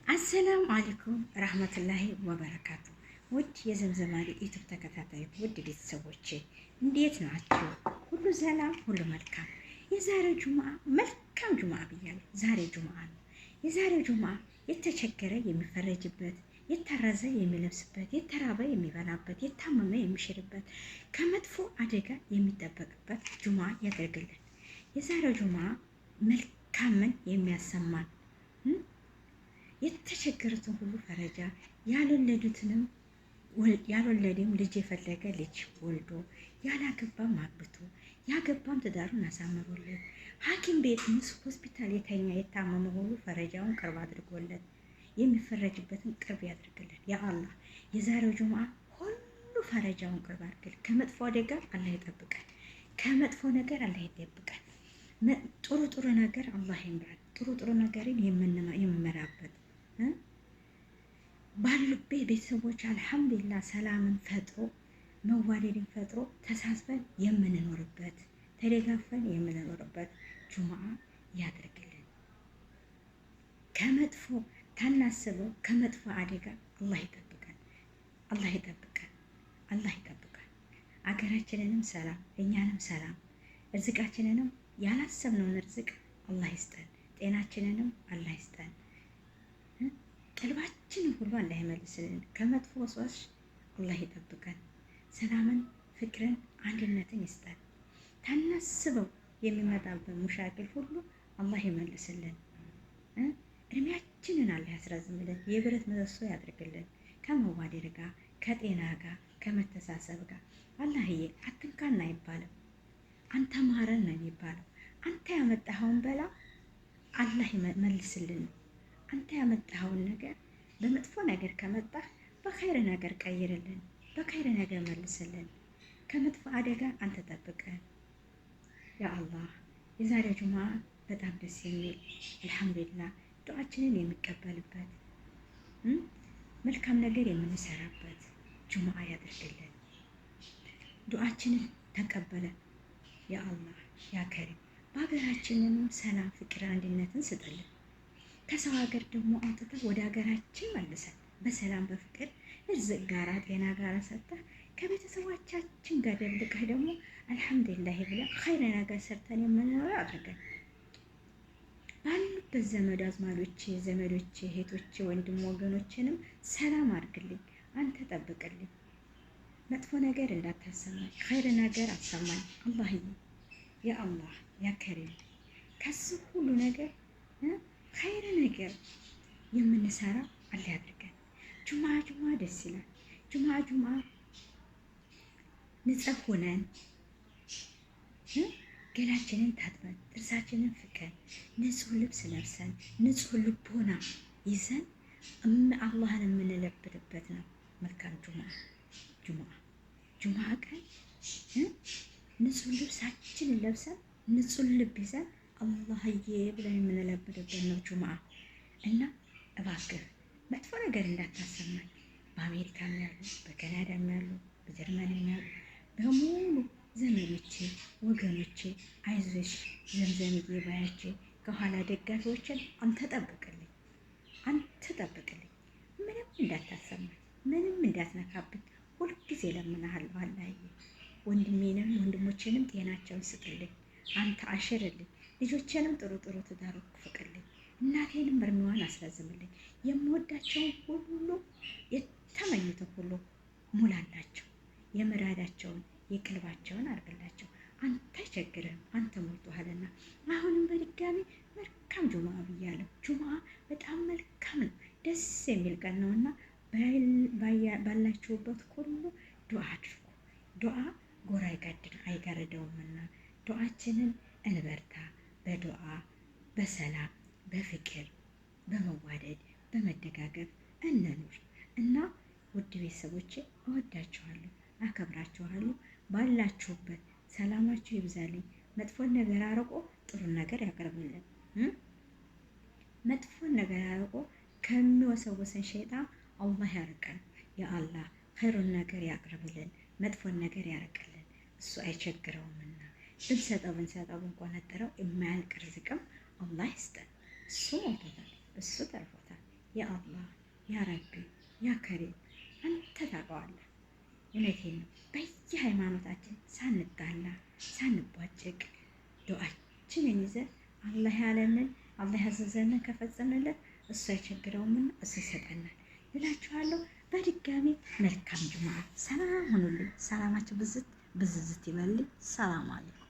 አሰላሙ አለይኩም ረህመቱላሂ ወበረካቱ። ውድ የዘምዘማሪ ዩቱብ ተከታታዮች ውድ ቤተሰቦቼ እንዴት ናችሁ? ሁሉ ሰላም፣ ሁሉ መልካም። የዛሬው ጁምዓ መልካም ጁምዓ ብያለሁ። ዛሬ ጁምዓ ነው። የዛሬው ጁምዓ የተቸገረ የሚፈረጅበት፣ የታረዘ የሚለብስበት፣ የተራበ የሚበላበት፣ የታመመ የሚሽርበት፣ ከመጥፎ አደጋ የሚጠበቅበት ጁምዓ ያደርግልን። የዛሬው ጁምዓ መልካምን የሚያሰማን የተቸገሩትን ሁሉ ፈረጃ፣ ያልወለደም ልጅ የፈለገ ልጅ ወልዶ፣ ያላገባም አግብቶ፣ ያገባም ትዳሩን አሳምሮለት፣ ሐኪም ቤት ሆስፒታል የተኛ የታመመ ሁሉ ፈረጃውን ቅርብ አድርጎለት የሚፈረጅበትን ቅርብ ያድርግልን። ያ አላህ የዛሬው ጁምዓ ሁሉ ፈረጃውን ቅርብ አድርግልን። ከመጥፎ አደጋ አላህ ይጠብቀን። ከመጥፎ ነገር አላህ ይጠብቀን። ጥሩ ነገር አላህ ይምራል። ጥሩ ነገርን የምመራበት ባሉበት ቤተሰቦች አልሐምዱሊላህ ሰላምን ፈጥሮ መዋደድን ፈጥሮ ተሳስበን የምንኖርበት ተደጋፈን የምንኖርበት ጁምዓ ያድርግልን። ከመጥፎ ታናስበው ከመጥፎ አደጋ አላህ ይጠብቀን። አላህ ይጠብቀን። አላህ ይጠብቀን። አገራችንንም ሰላም፣ እኛንም ሰላም፣ እርዝቃችንንም ያላሰብነውን ርዝቅ አላህ ይስጠን። ጤናችንንም አላህ ይስጠን። ቀልባችንን ሁሉ አላህ ይመልስልን። ከመጥፎ ወስዋሽ አላህ ይጠብቀን። ሰላምን፣ ፍቅርን፣ አንድነትን ይስጠን። ታናስበው የሚመጣብን ሙሻክል ሁሉ አላህ ይመልስልን። እድሜያችንን አላህ ያስረዝምልን። የብረት ምሰሶ ያድርግልን። ከመዋደድ ጋር፣ ከጤና ጋር፣ ከመተሳሰብ ጋር አላህዬ አትንካን አይባልም። አንተ ማረን ነው የሚባለው። አንተ ያመጣኸውን በላ አላህ ይመልስልን። አንተ ያመጣኸውን ነገር በመጥፎ ነገር ከመጣህ በኸይር ነገር ቀይርልን፣ በኸይር ነገር መልስልን። ከመጥፎ አደጋ አንተ ጠብቀን ያ አላህ። የዛሬው ጁምዓ በጣም ደስ የሚል አልሐምዱሊላህ ዱዓችንን የሚቀበልበት መልካም ነገር የምንሰራበት ጁምዓ ያደርግልን። ዱዓችንን ተቀበለን ያ አላህ ያ ከሪም። በሀገራችንም ሰላም፣ ፍቅር፣ አንድነትን ስጥልን። ከሰው ሀገር ደግሞ አውጥተህ ወደ ሀገራችን መልሰን በሰላም በፍቅር እርዝቅ ጋራ ጤና ጋራ ሰጥተህ ከቤተሰቦቻችን ጋር ደብልቀህ ደግሞ አልሐምዱሊላህ ብለን ኸይር ነገር ሰርተን የምንኖረው አድርገን ባሉበት ዘመድ አዝማዶቼ፣ ዘመዶቼ፣ እህቶቼ፣ ወንድም ወገኖችንም ሰላም አድርግልኝ። አንተ ጠብቅልኝ። መጥፎ ነገር እንዳታሰማኝ፣ ኸይር ነገር አሰማኝ። አላህዬ ያ አላህ ያ ከሪም ከዚህ ሁሉ ነገር ኸይር ነገር የምንሰራ አላህ ያድርገን። ጁምዓ ደስ ይላል። ጁምዓ ንጹህ ሆነን ገላችንን ታጥበን ጥርሳችንን ፍቀን ንጹህ ልብስ ለብሰን ንጹህ ልቦና ይዘን አላህን የምንለብድበት ነው መልካም ጁምዓ ቀን ንጹህ ልብሳችንን ለብሰን ንጹህ ልብ ይዘን አላህዬ ብለን የምንለብድበት ነው ጁምዓ። እና እባክህ መጥፎ ነገር እንዳታሰማኝ። በአሜሪካም ያሉ፣ በካናዳም ያሉ፣ በጀርመንም ያሉ በሙሉ ዘመዶቼ፣ ወገኖቼ አይዞሽ ዘምዘምዬ ባያቼ ከኋላ ደጋፊዎችን አንተ ጠብቅልኝ። ምንም እንዳታሰማኝ፣ ምንም እንዳትነካብኝ ሁልጊዜ ለምንሃለሁ አላህዬ። ወንድሜንም ወንድሞቼንም ጤናቸውን ስጥልኝ። አንተ አሽርልኝ። ልጆቼንም ጥሩ ትዳር ፍቅልኝ። እናቴንም እርሜዋን አስረዝምልኝ። የምወዳቸውን ሁሉ የተመኙትን ሁሉ ሙላላቸው። የምራዳቸውን የቅልባቸውን አድርግላቸው። አንተ አይቸግርህም፣ አንተ ሞልቶሃልና። አሁንም በድጋሚ መልካም ጁምዓ ብያለሁ። ጁምዓ በጣም መልካም ነው፣ ደስ የሚል ቀን ነውና ባላችሁበት ሁሉ ዱዓ አድርጉ። ዱዓ ጎራ አይጋርደውምና ዱዓችንን እንበርታ። በዱዓ በሰላም በፍቅር በመዋደድ በመደጋገፍ እንኑር እና ውድ ቤተሰቦቼ እወዳችኋለሁ፣ አከብራችኋለሁ። ባላችሁበት ሰላማችሁ ይብዛልኝ። መጥፎን ነገር አርቆ ጥሩ ነገር ያቀርብልን። መጥፎን ነገር አርቆ ከሚወሰወሰን ሸይጣን አላህ ያርቀን። ያ አላህ ኸይሩን ነገር ያቅርብልን፣ መጥፎን ነገር ያርቅልን። እሱ አይቸግረውምና ብንሰጠው ብንቆነጥረው የማያልቅ ርዝቅም አላህ ይስጠን። እሱ ሞቶታል፣ እሱ ተርፎታል። ያ አላህ ያ ረቢ ያ ከሪም አንተ ታውቀዋለህ። እውነቴን ነው። በየሃይማኖታችን ሳንጣላ ሳንቧጭቅ ዱዓችንን ይዘን አላህ ያለንን አላህ ያዘዘንን ከፈጸምንለት እሱ አይቸግረውምና እሱ ይሰጠናል እላችኋለሁ። በድጋሚ መልካም ጁምዓ። ሰላም ሁኑልኝ። ሰላማችሁ ብዝት ብዝዝት ይበልኝ። ሰላም አለይኩም።